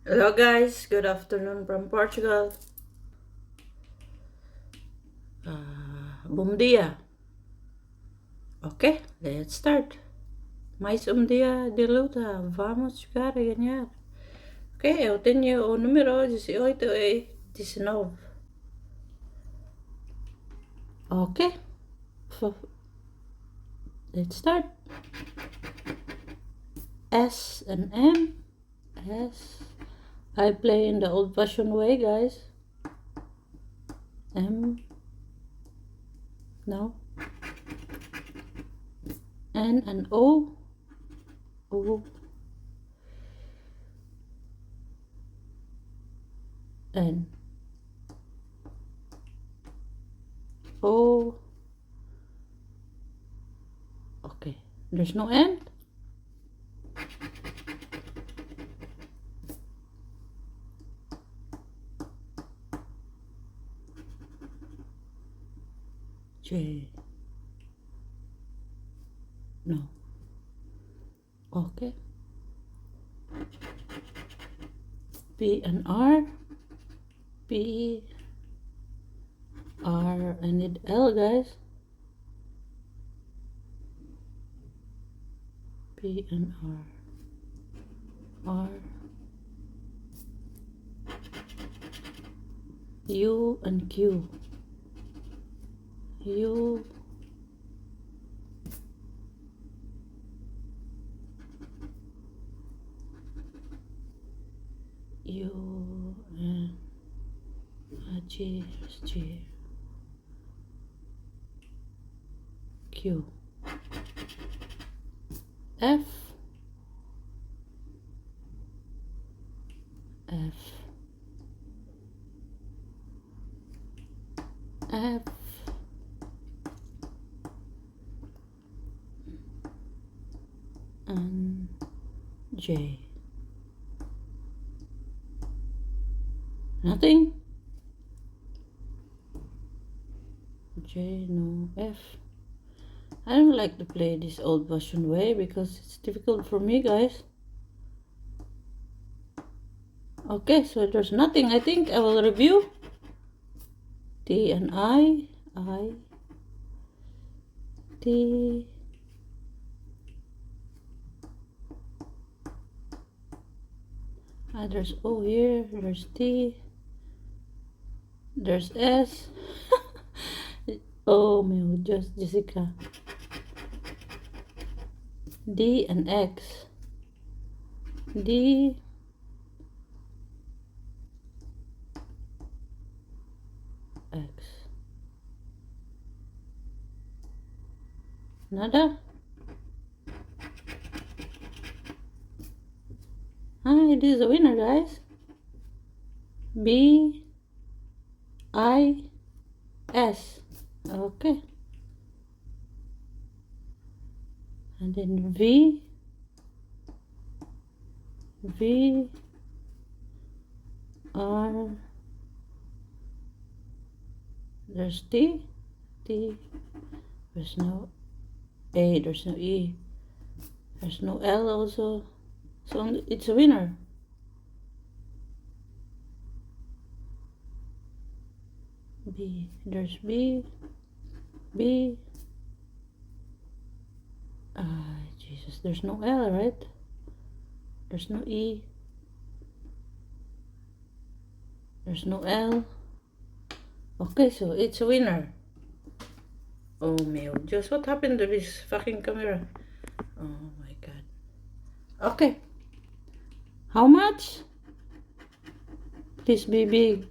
Hello guys, good afternoon from Portugal. Bom dia. Ok, let's start. Mais dia de luta, vamos jogar e ganhar. Ok, eu tenho o número 18 e 19. Ok, let's start. S and M. S. I play in the old-fashioned way, guys. M. No. N and O. O. N. O. Okay, there's no N. J. No. Okay. P and R. P. R. I need L, guys. P and R. R. U and Q. U. U and G. G. Q. F. F. F. And J. Nothing. J, no. F. I don't like to play this old-fashioned way because it's difficult for me, guys. Okay, so there's nothing. I think I will review. T and I. T. There's O here. There's T. There's S. Oh, meu, just Jessica. D and X. D. X. Nada. It is a winner, guys. B. I. S. Okay. And then V. V. R. There's T. T. There's no A. There's no E. There's no L also. So it's a winner. B. There's B. B. Jesus. There's no L, right? There's no E. There's no L. Okay, so it's a winner. Oh my just what happened to this fucking camera? Oh my god. Okay. How much? Please be big.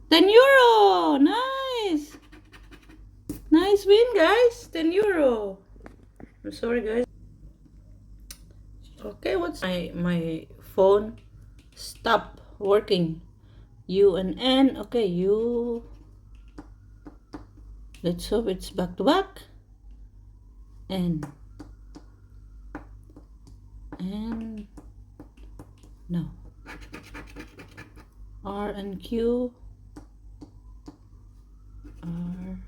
10 euro! Nice! Nice win, guys! 10 euro. I'm sorry, guys. Okay, what's my phone? Stop working. U and N. Okay, U. Let's hope it's back to back. N. N. No. R and Q. R.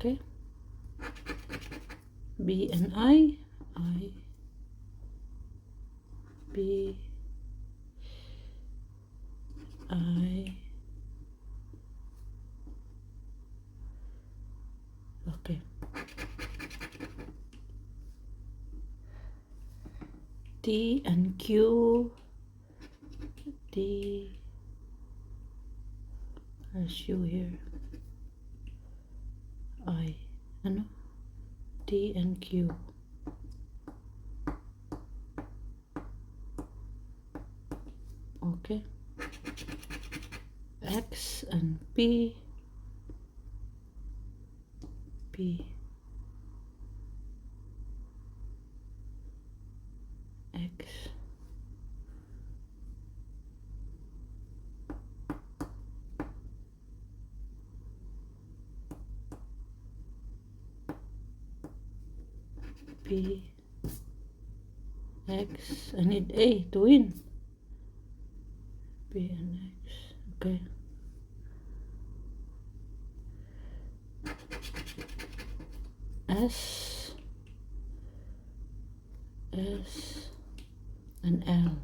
Okay. B and I, B, I. Okay. T and Q, D, there's U here, I, ano? T and Q. Okay. X and P, X, P, X. I need A to win. P and X. Okay. S and L.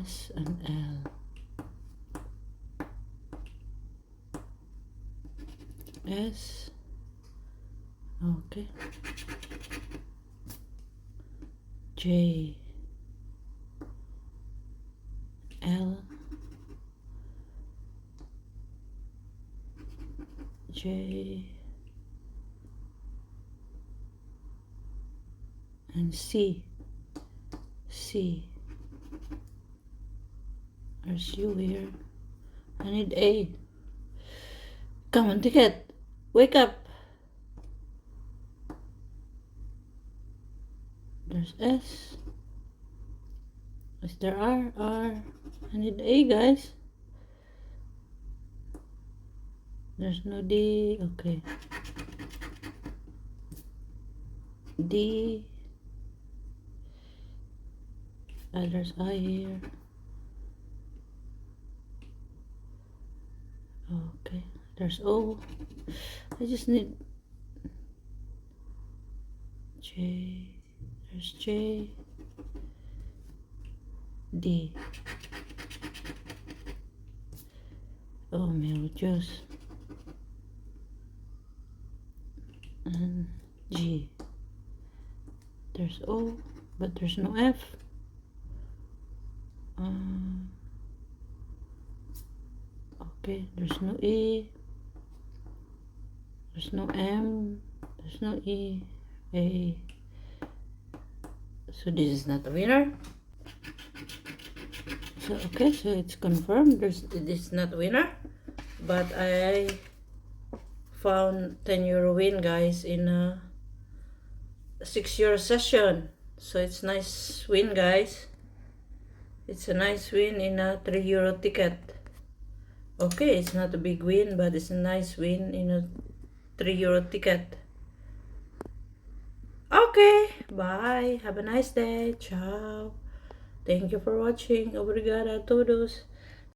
S and L. S. Okay. J, L, J, and C. There's U here. I need A. Come on, ticket. Wake up. There's S. Is there R? I need A, guys. There's no D. Okay. D. There's I here. Okay. There's O. I just need J. There's J. D. Oh, meu Deus. And G. There's O, but there's no F. Okay, there's no E. There's no M. There's no E. A. So this is not a winner. So okay, so it's confirmed. This is not a winner, but I found 10 euro win, guys, in a 6 euro session. So it's nice win, guys. It's a nice win in a 3 euro ticket. Okay, it's not a big win, but it's a nice win in a 3 euro ticket. Okay, bye. Have a nice day. Ciao. Thank you for watching. Obrigada a todos.